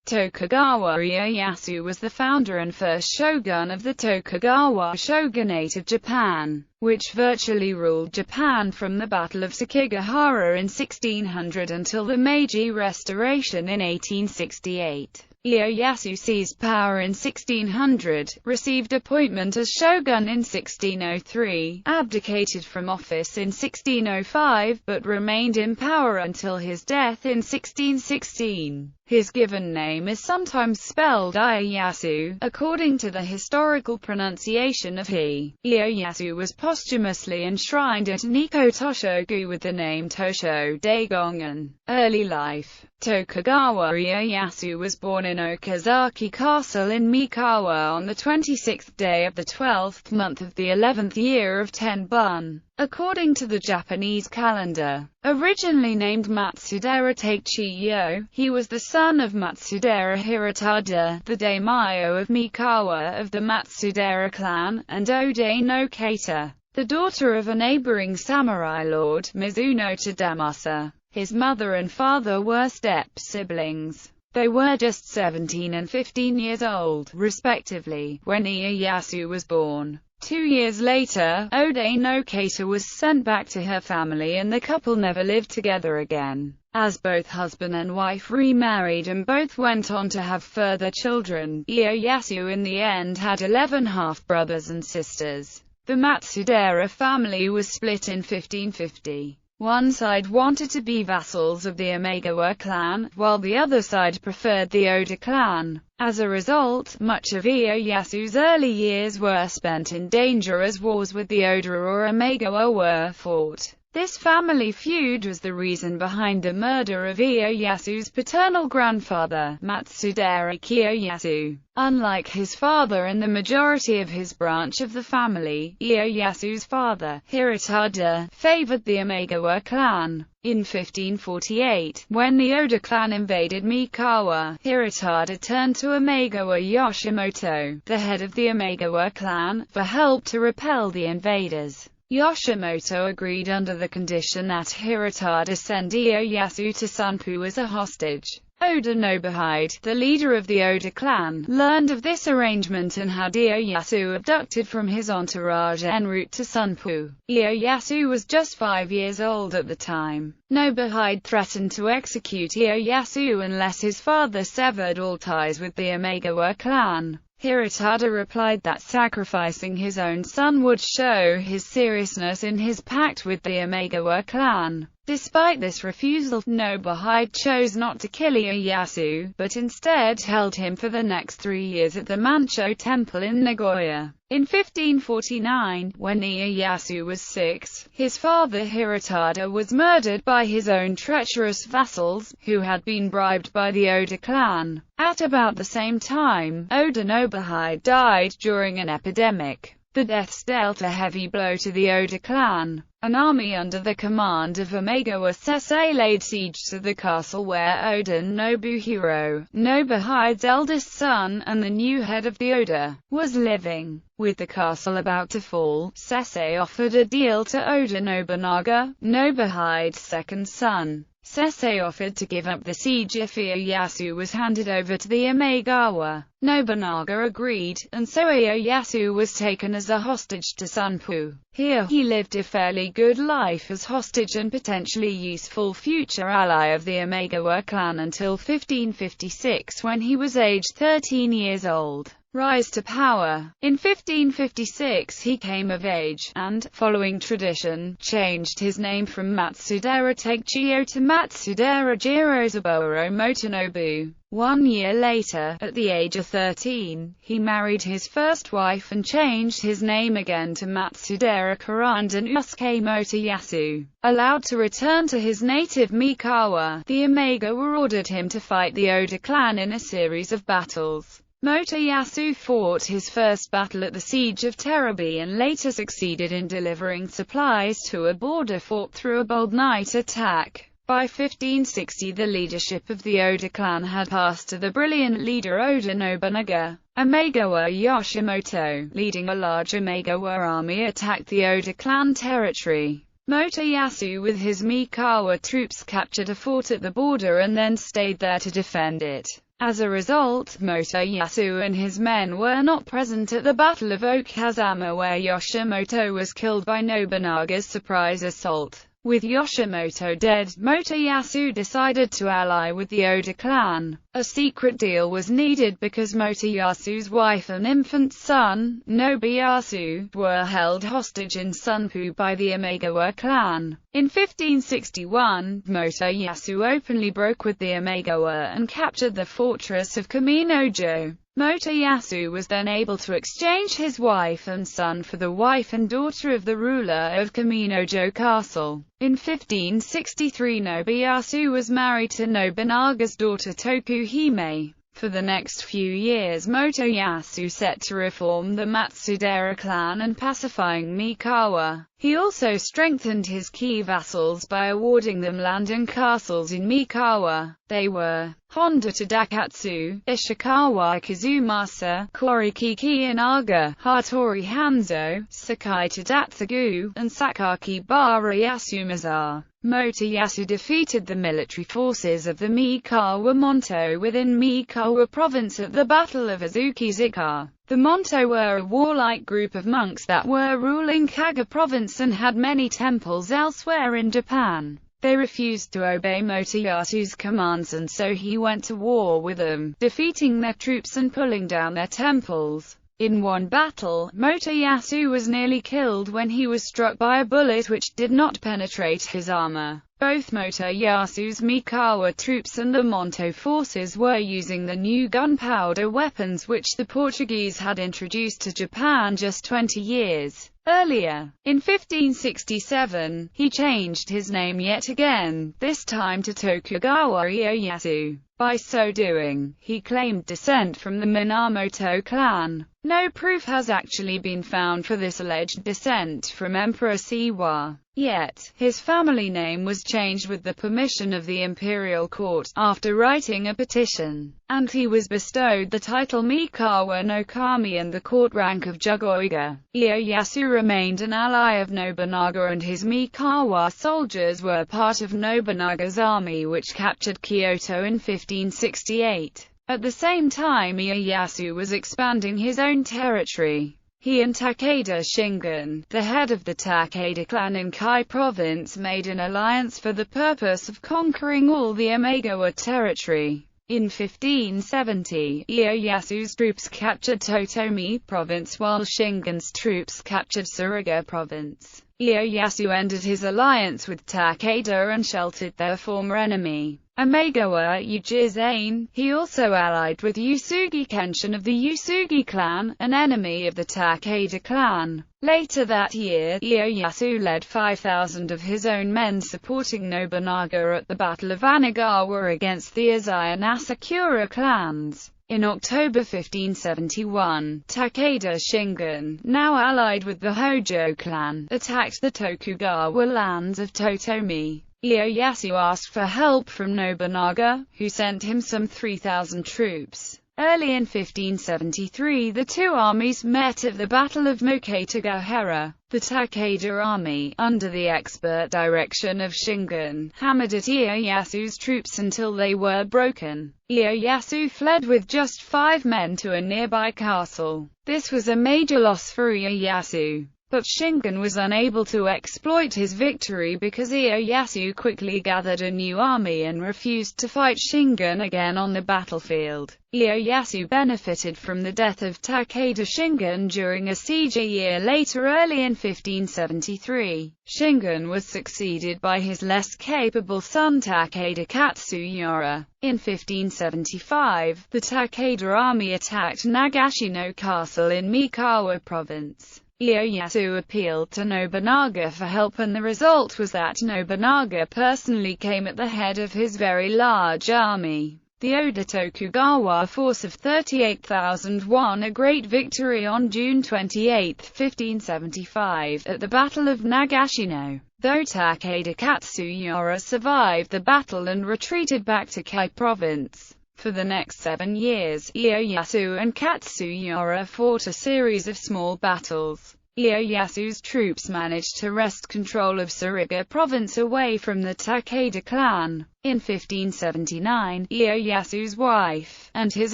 Tokugawa Ieyasu was the founder and first shogun of the Tokugawa shogunate of Japan, which virtually ruled Japan from the Battle of Sekigahara in 1600 until the Meiji Restoration in 1868. Ieyasu seized power in 1600, received appointment as shogun in 1603, abdicated from office in 1605 but remained in power until his death in 1616. His given name is sometimes spelled Ieyasu, according to the historical pronunciation of he. Ieyasu was posthumously enshrined at Nikko Toshogu with the name Tosho Daigongan. Early life. Tokugawa Ieyasu was born in Okazaki Castle in Mikawa on the 26th day of the 12th month of the 11th year of Tenbun, according to the Japanese calendar. Originally named Matsudera Takechiyo, he was the son of Matsudera Hirotada, the daimyo of Mikawa of the Matsudera clan, and Ode no Keita, the daughter of a neighboring samurai lord, Mizuno Tadamasa. His mother and father were step-siblings. They were just 17 and 15 years old, respectively, when Ieyasu was born. 2 years later, Ode no Keita was sent back to her family and the couple never lived together again, as both husband and wife remarried and both went on to have further children. Ieyasu in the end had 11 half-brothers and sisters. The Matsudera family was split in 1550. One side wanted to be vassals of the Omegawa clan, while the other side preferred the Oda clan. As a result, much of Ieyasu's early years were spent in dangerous wars with the Oda or Omegawa were fought. This family feud was the reason behind the murder of Ieyasu's paternal grandfather, Matsudera Ieyasu. Unlike his father and the majority of his branch of the family, Ieyasu's father, Hirotada, favored the Omegawa clan. In 1548, when the Oda clan invaded Mikawa, Hirotada turned to Omegawa Yoshimoto, the head of the Omegawa clan, for help to repel the invaders. Yoshimoto agreed under the condition that Hirotada send Ieyasu to Sunpu as a hostage. Oda Nobuhide, the leader of the Oda clan, learned of this arrangement and had Ieyasu abducted from his entourage en route to Sunpu. Ieyasu was just 5 years old at the time. Nobuhide threatened to execute Ieyasu unless his father severed all ties with the Omegawa clan. Hirotada replied that sacrificing his own son would show his seriousness in his pact with the Omegawa clan. Despite this refusal, Nobuhide chose not to kill Ieyasu, but instead held him for the next 3 years at the Mancho Temple in Nagoya. In 1549, when Ieyasu was 6, his father Hirotada was murdered by his own treacherous vassals, who had been bribed by the Oda clan. At about the same time, Oda Nobuhide died during an epidemic. The deaths dealt a heavy blow to the Oda clan. An army under the command of Omegawa Sensei laid siege to the castle where Oda Nobuhiro, Nobuhide's eldest son, and the new head of the Oda, was living. With the castle about to fall, Sensei offered a deal to Oda Nobunaga, Nobuhide's second son. Sensei offered to give up the siege if Ieyasu was handed over to the Omegawa. Nobunaga agreed, and so Ieyasu was taken as a hostage to Sunpu. Here, he lived a fairly good life as hostage and potentially useful future ally of the Omegawa clan until 1556 when he was aged 13 years old. Rise to power. In 1556 he came of age, and, following tradition, changed his name from Matsudera Takechiyo to Matsudera Jirozaburo Motonobu. 1 year later, at the age of 13, he married his first wife and changed his name again to Matsudera Kuranda Usuke Motoyasu. Allowed to return to his native Mikawa, the Omegawa ordered him to fight the Oda clan in a series of battles. Motoyasu fought his first battle at the Siege of Terubi and later succeeded in delivering supplies to a border fort through a bold night attack. By 1560 the leadership of the Oda clan had passed to the brilliant leader Oda Nobunaga. Omegawa Yoshimoto, leading a large Omegawa army, attacked the Oda clan territory. Motoyasu with his Mikawa troops captured a fort at the border and then stayed there to defend it. As a result, Ieyasu and his men were not present at the Battle of Okazama, where Yoshimoto was killed by Nobunaga's surprise assault. With Yoshimoto dead, Ieyasu decided to ally with the Oda clan. A secret deal was needed because Iyasu's wife and infant son, Nobuyasu, were held hostage in Sunpu by the Imagawa clan. In 1561, Ieyasu openly broke with the Imagawa and captured the fortress of Kaminojo. Ieyasu was then able to exchange his wife and son for the wife and daughter of the ruler of Kaminojo Castle. In 1563, Nobuyasu was married to Nobunaga's daughter Tokuhime. For the next few years, Ieyasu set to reform the Matsudaira clan and pacifying Mikawa. He also strengthened his key vassals by awarding them land and castles in Mikawa. They were Honda Tadakatsu, Ishikawa Kazumasa, Korikiki Inaga, Hattori Hanzo, Sakai Tadatsugu, and Sakaki Bara Yasumaza. Ieyasu defeated the military forces of the Mikawa Monto within Mikawa province at the Battle of Azukizaka. The Monto were a warlike group of monks that were ruling Kaga province and had many temples elsewhere in Japan. They refused to obey Iyasu's commands, and so he went to war with them, defeating their troops and pulling down their temples. In one battle, Ieyasu was nearly killed when he was struck by a bullet which did not penetrate his armor. Both Iyasu's Mikawa troops and the Monto forces were using the new gunpowder weapons which the Portuguese had introduced to Japan just 20 years earlier. In 1567, he changed his name yet again, this time to Tokugawa Ieyasu. By so doing, he claimed descent from the Minamoto clan. No proof has actually been found for this alleged descent from Emperor Siwa. Yet, his family name was changed with the permission of the imperial court, after writing a petition, and he was bestowed the title Mikawa no Kami and the court rank of Jugoiga. Ieyasu remained an ally of Nobunaga, and his Mikawa soldiers were part of Nobunaga's army which captured Kyoto in 1568. At the same time, Ieyasu was expanding his own territory. He and Takeda Shingen, the head of the Takeda clan in Kai province, made an alliance for the purpose of conquering all the Imagawa territory. In 1570, Ieyasu's troops captured Totomi province while Shingen's troops captured Tsuruga province. Ieyasu ended his alliance with Takeda and sheltered their former enemy, Imagawa Ujizane. He also allied with Usugi Kenshin of the Usugi clan, an enemy of the Takeda clan. Later that year, Ieyasu led 5,000 of his own men supporting Nobunaga at the Battle of Anagawa against the Azai and Asakura clans. In October 1571, Takeda Shingen, now allied with the Hojo clan, attacked the Tokugawa lands of Totomi. Ieyasu asked for help from Nobunaga, who sent him some 3,000 troops. Early in 1573, the two armies met at the Battle of Moketagahara. The Takeda army, under the expert direction of Shingen, hammered at Ieyasu's troops until they were broken. Ieyasu fled with just 5 men to a nearby castle. This was a major loss for Ieyasu. But Shingen was unable to exploit his victory because Ieyasu quickly gathered a new army and refused to fight Shingen again on the battlefield. Ieyasu benefited from the death of Takeda Shingen during a siege a year later. Early in 1573, Shingen was succeeded by his less capable son Takeda Katsuyori. In 1575, the Takeda army attacked Nagashino Castle in Mikawa province. Ieyasu appealed to Nobunaga for help, and the result was that Nobunaga personally came at the head of his very large army. The Oda Tokugawa force of 38,000 won a great victory on June 28, 1575, at the Battle of Nagashino. Though Takeda Katsuyori survived the battle and retreated back to Kai province. For the next 7 years, Ieyasu and Katsuyori fought a series of small battles. Ieyasu's troops managed to wrest control of Suriga province away from the Takeda clan. In 1579, Ieyasu's wife, and his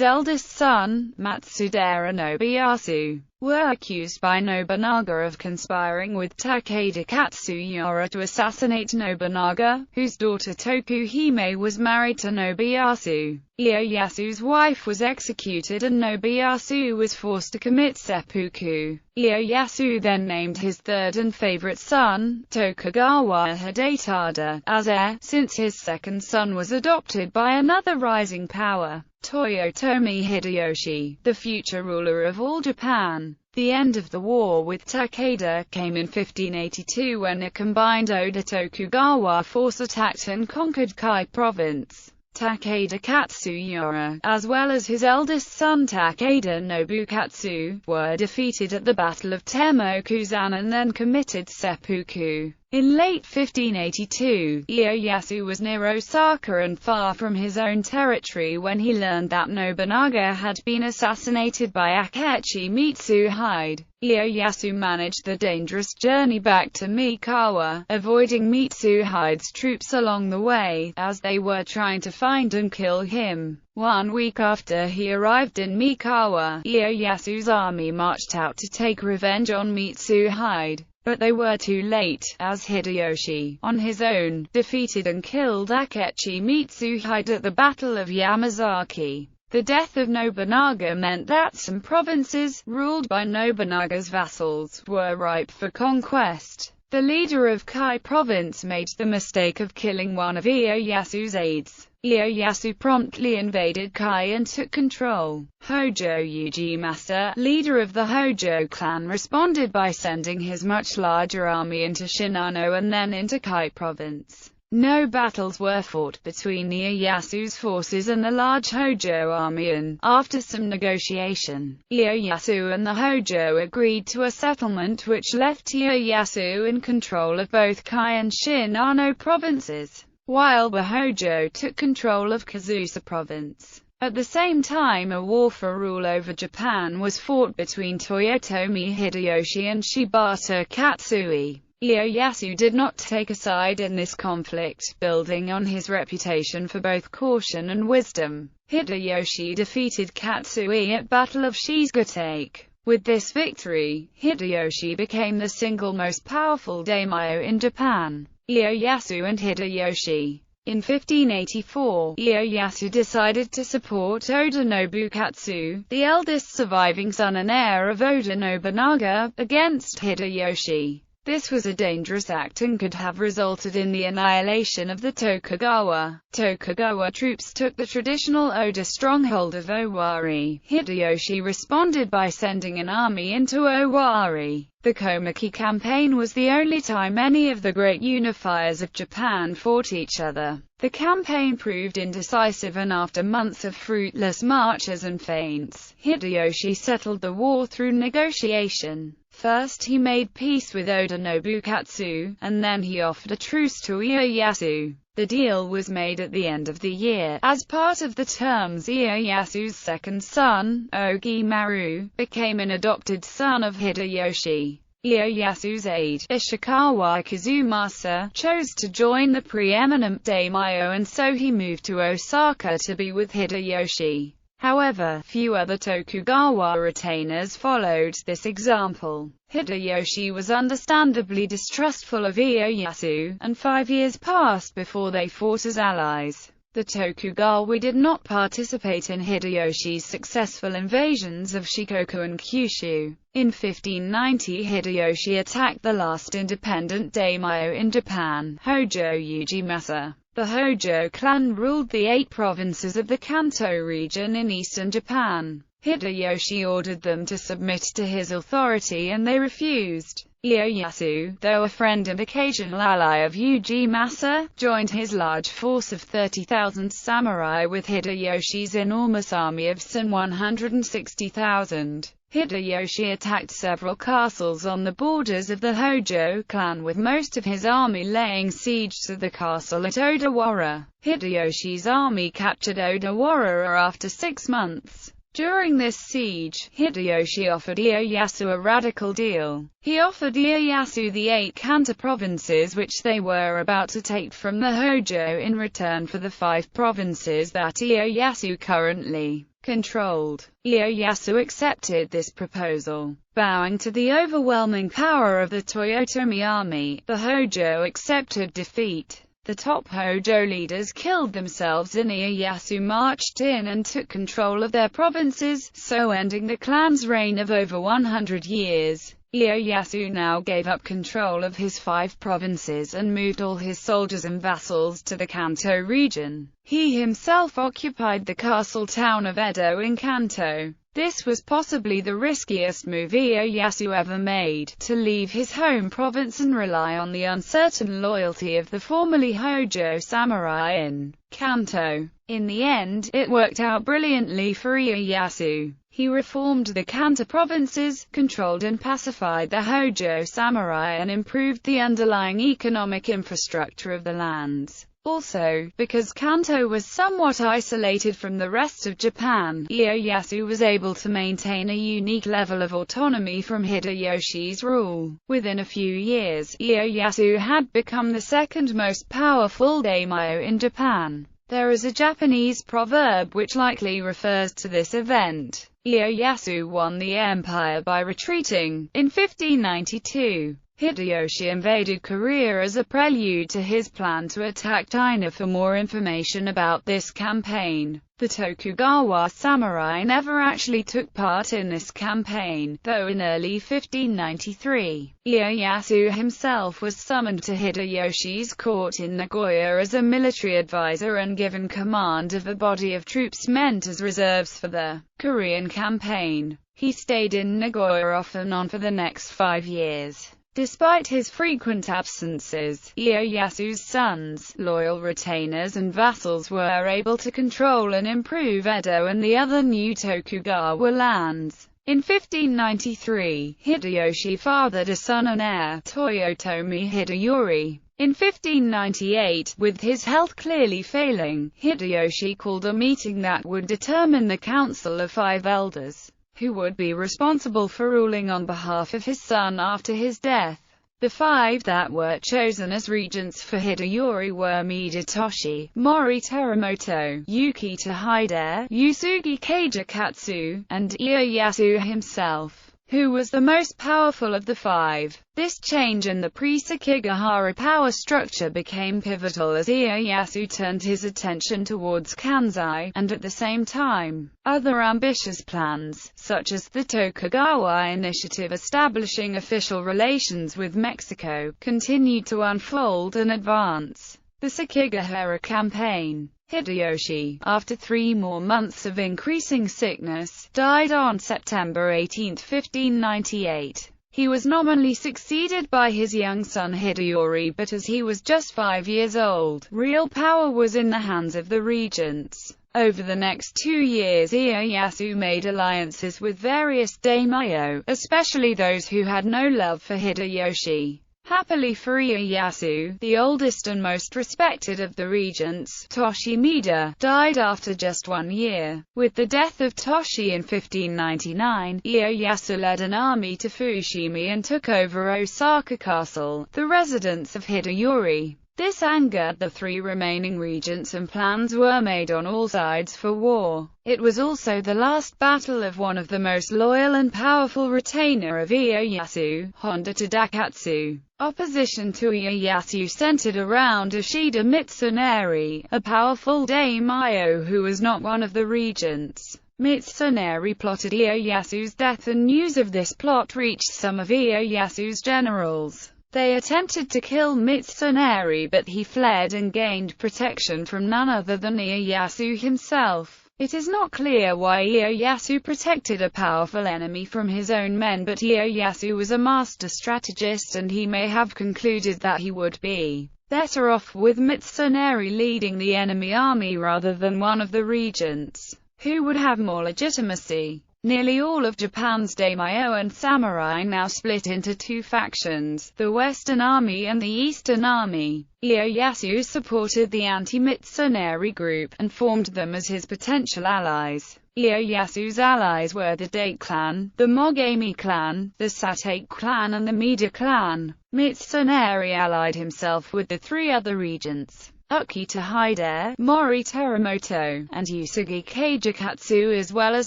eldest son, Matsudaira Nobuyasu, were accused by Nobunaga of conspiring with Takeda Katsuyori to assassinate Nobunaga, whose daughter Tokuhime was married to Nobuyasu. Ieyasu's wife was executed and Nobuyasu was forced to commit seppuku. Ieyasu then named his third and favorite son, Tokugawa Hidetada, as heir, since his second son was adopted by another rising power, Toyotomi Hideyoshi, the future ruler of all Japan. The end of the war with Takeda came in 1582 when a combined Oda-Tokugawa force attacked and conquered Kai province. Takeda Katsuyori, as well as his eldest son Takeda Nobukatsu, were defeated at the Battle of Temokuzan and then committed seppuku. In late 1582, Ieyasu was near Osaka and far from his own territory when he learned that Nobunaga had been assassinated by Akechi Mitsuhide. Ieyasu managed the dangerous journey back to Mikawa, avoiding Mitsuhide's troops along the way, as they were trying to find and kill him. 1 week after he arrived in Mikawa, Ieyasu's army marched out to take revenge on Mitsuhide. But they were too late, as Hideyoshi, on his own, defeated and killed Akechi Mitsuhide at the Battle of Yamazaki. The death of Nobunaga meant that some provinces, ruled by Nobunaga's vassals, were ripe for conquest. The leader of Kai province made the mistake of killing one of Ieyasu's aides. Ieyasu promptly invaded Kai and took control. Hojo Ujimasa, leader of the Hojo clan, responded by sending his much larger army into Shinano and then into Kai province. No battles were fought between Ieyasu's forces and the large Hojo army and, after some negotiation, Ieyasu and the Hojo agreed to a settlement which left Ieyasu in control of both Kai and Shinano provinces, while the Hojo took control of Kazusa province. At the same time, a war for rule over Japan was fought between Toyotomi Hideyoshi and Shibata Katsui. Ieyasu did not take a side in this conflict, building on his reputation for both caution and wisdom. Hideyoshi defeated Katsui at Battle of Shizugatake. With this victory, Hideyoshi became the single most powerful daimyo in Japan. Ieyasu and Hideyoshi. In 1584, Ieyasu decided to support Oda Nobukatsu, the eldest surviving son and heir of Oda Nobunaga, against Hideyoshi. This was a dangerous act and could have resulted in the annihilation of the Tokugawa. Tokugawa troops took the traditional Oda stronghold of Owari. Hideyoshi responded by sending an army into Owari. The Komaki campaign was the only time any of the great unifiers of Japan fought each other. The campaign proved indecisive and after months of fruitless marches and feints, Hideyoshi settled the war through negotiation. First he made peace with Oda Nobukatsu, and then he offered a truce to Ieyasu. The deal was made at the end of the year. As part of the terms, Ieyasu's second son, Ogimaru, became an adopted son of Hideyoshi. Ieyasu's aide, Ishikawa Kazumasa, chose to join the preeminent daimyo and so he moved to Osaka to be with Hideyoshi. However, few other Tokugawa retainers followed this example. Hideyoshi was understandably distrustful of Ieyasu, and 5 years passed before they fought as allies. The Tokugawa did not participate in Hideyoshi's successful invasions of Shikoku and Kyushu. In 1590, Hideyoshi attacked the last independent daimyo in Japan, Hojo Ujimasa. The Hojo clan ruled the 8 provinces of the Kanto region in eastern Japan. Hideyoshi ordered them to submit to his authority and they refused. Ieyasu, though a friend and occasional ally of Ujimasa, joined his large force of 30,000 samurai with Hideyoshi's enormous army of some 160,000. Hideyoshi attacked several castles on the borders of the Hojo clan with most of his army laying siege to the castle at Odawara. Hideyoshi's army captured Odawara after 6 months. During this siege, Hideyoshi offered Ieyasu a radical deal. He offered Ieyasu the 8 Kanto provinces which they were about to take from the Hojo in return for the 5 provinces that Ieyasu currently controlled. Ieyasu accepted this proposal. Bowing to the overwhelming power of the Toyotomi army, the Hojo accepted defeat. The top Hojo leaders killed themselves and Ieyasu marched in and took control of their provinces, so ending the clan's reign of over 100 years. Ieyasu now gave up control of his 5 provinces and moved all his soldiers and vassals to the Kanto region. He himself occupied the castle town of Edo in Kanto. This was possibly the riskiest move Ieyasu ever made, to leave his home province and rely on the uncertain loyalty of the formerly Hojo samurai in Kanto. In the end, it worked out brilliantly for Ieyasu. He reformed the Kanto provinces, controlled and pacified the Hojo samurai and improved the underlying economic infrastructure of the lands. Also, because Kanto was somewhat isolated from the rest of Japan, Ieyasu was able to maintain a unique level of autonomy from Hideyoshi's rule. Within a few years, Ieyasu had become the second most powerful daimyo in Japan. There is a Japanese proverb which likely refers to this event. Ieyasu won the empire by retreating. In 1592, Hideyoshi invaded Korea as a prelude to his plan to attack China. For more information about this campaign, the Tokugawa samurai never actually took part in this campaign, though in early 1593, Ieyasu himself was summoned to Hideyoshi's court in Nagoya as a military advisor and given command of a body of troops meant as reserves for the Korean campaign. He stayed in Nagoya off and on for the next 5 years. Despite his frequent absences, Ieyasu's sons, loyal retainers and vassals were able to control and improve Edo and the other new Tokugawa lands. In 1593, Hideyoshi fathered a son and heir, Toyotomi Hideyori. In 1598, with his health clearly failing, Hideyoshi called a meeting that would determine the Council of 5 Elders, who would be responsible for ruling on behalf of his son after his death. The 5 that were chosen as regents for Hideyori were Midatoshi, Mori Teramoto, Yukita Hide, Yusugi Kajikatsu, and Ieyasu himself, who was the most powerful of the 5. This change in the pre-Sekigahara power structure became pivotal as Ieyasu turned his attention towards Kansai, and at the same time, other ambitious plans, such as the Tokugawa initiative establishing official relations with Mexico, continued to unfold and advance. The Sekigahara campaign. Hideyoshi, after 3 more months of increasing sickness, died on September 18, 1598. He was nominally succeeded by his young son Hideyori, but as he was just 5 years old, real power was in the hands of the regents. Over the next 2 years Ieyasu made alliances with various daimyo, especially those who had no love for Hideyoshi. Happily for Ieyasu, the oldest and most respected of the regents, Toshimida, died after just 1 year. With the death of Toshi in 1599, Ieyasu led an army to Fushimi and took over Osaka Castle, the residence of Hideyori. This angered the 3 remaining regents and plans were made on all sides for war. It was also the last battle of one of the most loyal and powerful retainer of Ieyasu, Honda Tadakatsu. Opposition to Ieyasu centered around Ishida Mitsunari, a powerful daimyo who was not one of the regents. Mitsunari plotted Ieyasu's death and news of this plot reached some of Ieyasu's generals. They attempted to kill Mitsunari but he fled and gained protection from none other than Ieyasu himself. It is not clear why Ieyasu protected a powerful enemy from his own men, but Ieyasu was a master strategist and he may have concluded that he would be better off with Mitsunari leading the enemy army rather than one of the regents, who would have more legitimacy. Nearly all of Japan's daimyo and samurai now split into 2 factions, the Western Army and the Eastern Army. Ieyasu supported the anti-Mitsunari group, and formed them as his potential allies. Ieyasu's allies were the Date clan, the Mogami clan, the Satake clan and the Mida clan. Mitsunari allied himself with the three other regents, Ukita Hide, Mori Teramoto, and Usugi Kajikatsu, as well as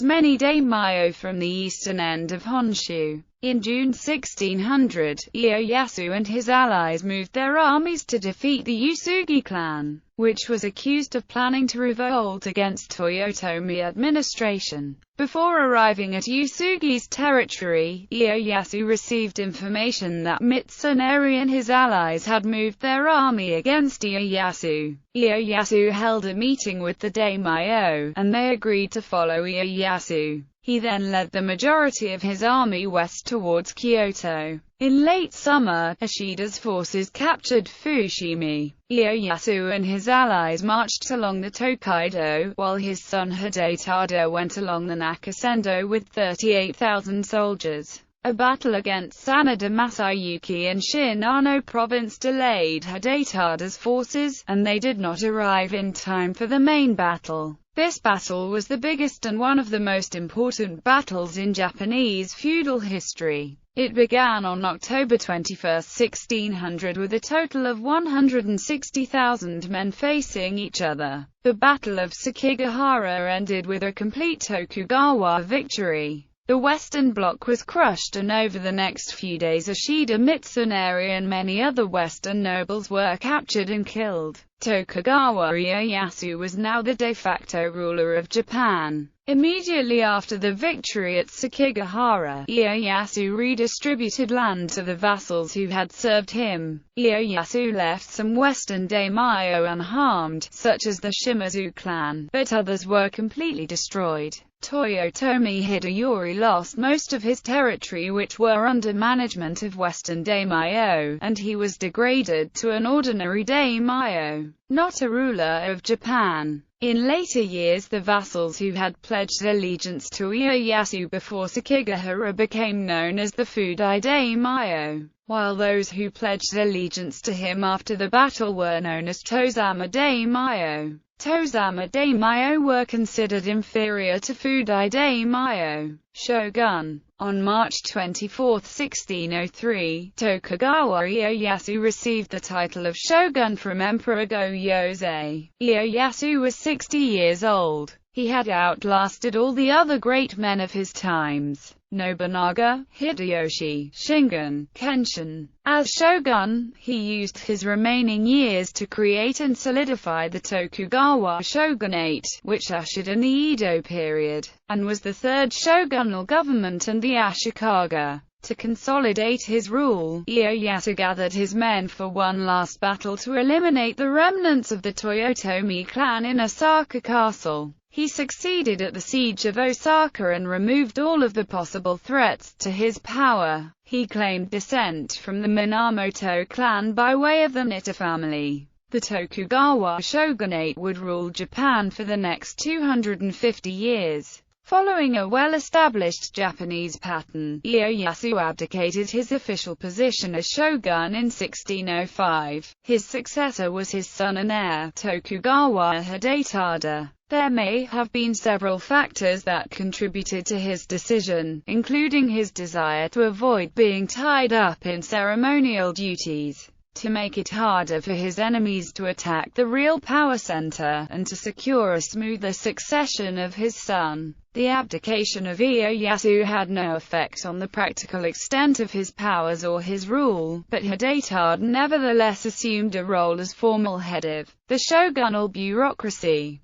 many daimyo from the eastern end of Honshu. In June 1600, Ieyasu and his allies moved their armies to defeat the Usugi clan, which was accused of planning to revolt against Toyotomi administration. Before arriving at Usugi's territory, Ieyasu received information that Mitsunari and his allies had moved their army against Ieyasu. Ieyasu held a meeting with the daimyo, and they agreed to follow Ieyasu. He then led the majority of his army west towards Kyoto. In late summer, Ishida's forces captured Fushimi. Ieyasu and his allies marched along the Tokaido, while his son Hidetada went along the Nakasendo with 38,000 soldiers. A battle against Sanada Masayuki in Shinano province delayed Hidetada's forces, and they did not arrive in time for the main battle. This battle was the biggest and one of the most important battles in Japanese feudal history. It began on October 21, 1600 with a total of 160,000 men facing each other. The Battle of Sekigahara ended with a complete Tokugawa victory. The Western Bloc was crushed, and over the next few days Ishida, Mitsunari and many other Western nobles were captured and killed. Tokugawa Ieyasu was now the de facto ruler of Japan. Immediately after the victory at Sekigahara, Ieyasu redistributed land to the vassals who had served him. Ieyasu left some western daimyo unharmed, such as the Shimazu clan, but others were completely destroyed. Toyotomi Hideyori lost most of his territory, which were under management of western daimyo, and he was degraded to an ordinary daimyo, not a ruler of Japan. In later years, the vassals who had pledged allegiance to Ieyasu before Sekigahara became known as the Fudai daimyo, while those who pledged allegiance to him after the battle were known as Tozama daimyo. Tozama daimyo were considered inferior to Fudai daimyo. Shogun. On March 24, 1603, Tokugawa Ieyasu received the title of shogun from Emperor Go-Yozei. Ieyasu was 60 years old. He had outlasted all the other great men of his times: Nobunaga, Hideyoshi, Shingen, Kenshin. As shogun, he used his remaining years to create and solidify the Tokugawa shogunate, which ushered in the Edo period, and was the third shogunal government and the Ashikaga. To consolidate his rule, Ieyasu gathered his men for one last battle to eliminate the remnants of the Toyotomi clan in Osaka Castle. He succeeded at the siege of Osaka and removed all of the possible threats to his power. He claimed descent from the Minamoto clan by way of the Nitta family. The Tokugawa shogunate would rule Japan for the next 250 years. Following a well-established Japanese pattern, Ieyasu abdicated his official position as shogun in 1605. His successor was his son and heir, Tokugawa Hidetada. There may have been several factors that contributed to his decision, including his desire to avoid being tied up in ceremonial duties, to make it harder for his enemies to attack the real power center, and to secure a smoother succession of his son. The abdication of Ieyasu had no effect on the practical extent of his powers or his rule, but Hidetada nevertheless assumed a role as formal head of the shogunal bureaucracy.